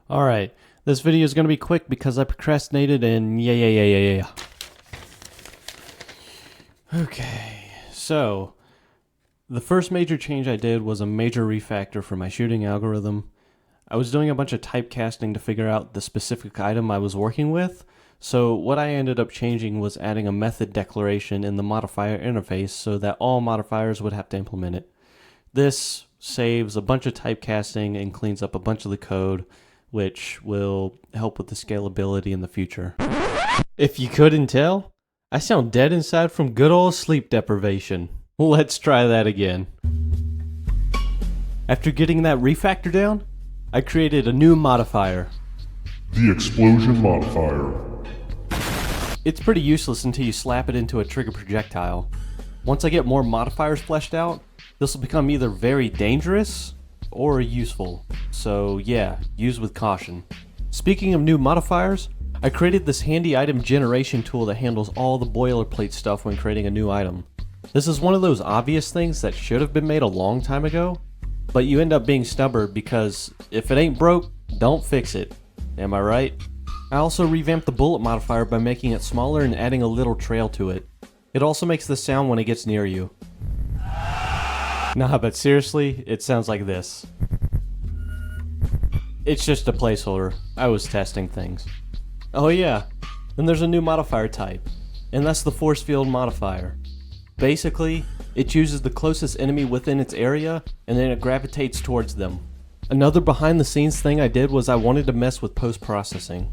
Alright, this video is going to be quick because I procrastinated and yeah. Okay, so the first major change I did was a major refactor for my shooting algorithm. I was doing a bunch of typecasting to figure out the specific item I was working with, so what I ended up changing was adding a method declaration in the modifier interface so that all modifiers would have to implement it. This saves a bunch of typecasting and cleans up a bunch of the code, which will help with the scalability in the future. If you couldn't tell, I sound dead inside from good old sleep deprivation. Let's try that again. After getting that refactor down, I created a new modifier. The explosion modifier. It's pretty useless until you slap it into a trigger projectile. Once I get more modifiers fleshed out, this will become either very dangerous or useful. So yeah, use with caution. Speaking of new modifiers, I created this handy item generation tool that handles all the boilerplate stuff when creating a new item. This is one of those obvious things that should have been made a long time ago, but you end up being stubborn because if it ain't broke, don't fix it. Am I right? I also revamped the bullet modifier by making it smaller and adding a little trail to it. It also makes the sound when it gets near you. Nah, but seriously, it sounds like this. It's just a placeholder. I was testing things. Oh yeah, and there's a new modifier type, and that's the force field modifier. Basically, it chooses the closest enemy within its area, and then it gravitates towards them. Another behind the scenes thing I did was I wanted to mess with post-processing.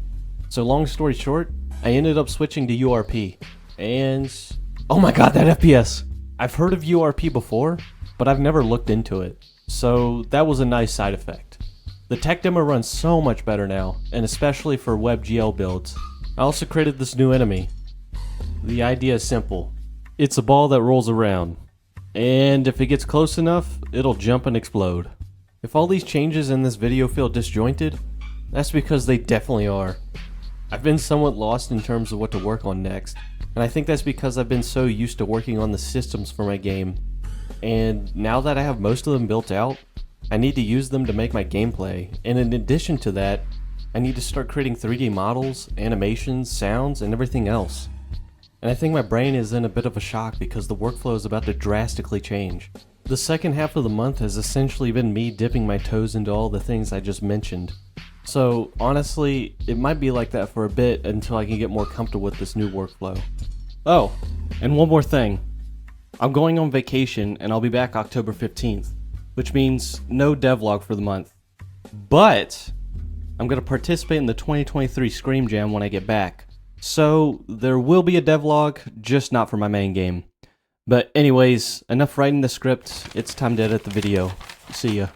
So long story short, I ended up switching to URP, and oh my god, that FPS! I've heard of URP before, but I've never looked into it, so that was a nice side effect. The tech demo runs so much better now, and especially for WebGL builds. I also created this new enemy. The idea is simple. It's a ball that rolls around, and if it gets close enough, it'll jump and explode. If all these changes in this video feel disjointed, that's because they definitely are. I've been somewhat lost in terms of what to work on next, and I think that's because I've been so used to working on the systems for my game. And now that I have most of them built out, I need to use them to make my gameplay, and in addition to that, I need to start creating 3D models, animations, sounds, and everything else. And I think my brain is in a bit of a shock because the workflow is about to drastically change. The second half of the month has essentially been me dipping my toes into all the things I just mentioned. So honestly, it might be like that for a bit until I can get more comfortable with this new workflow. Oh, and one more thing. I'm going on vacation and I'll be back October 15th, which means no devlog for the month. But I'm going to participate in the 2023 Scream Jam when I get back. So there will be a devlog, just not for my main game. But anyways, enough writing the script, it's time to edit the video. See ya.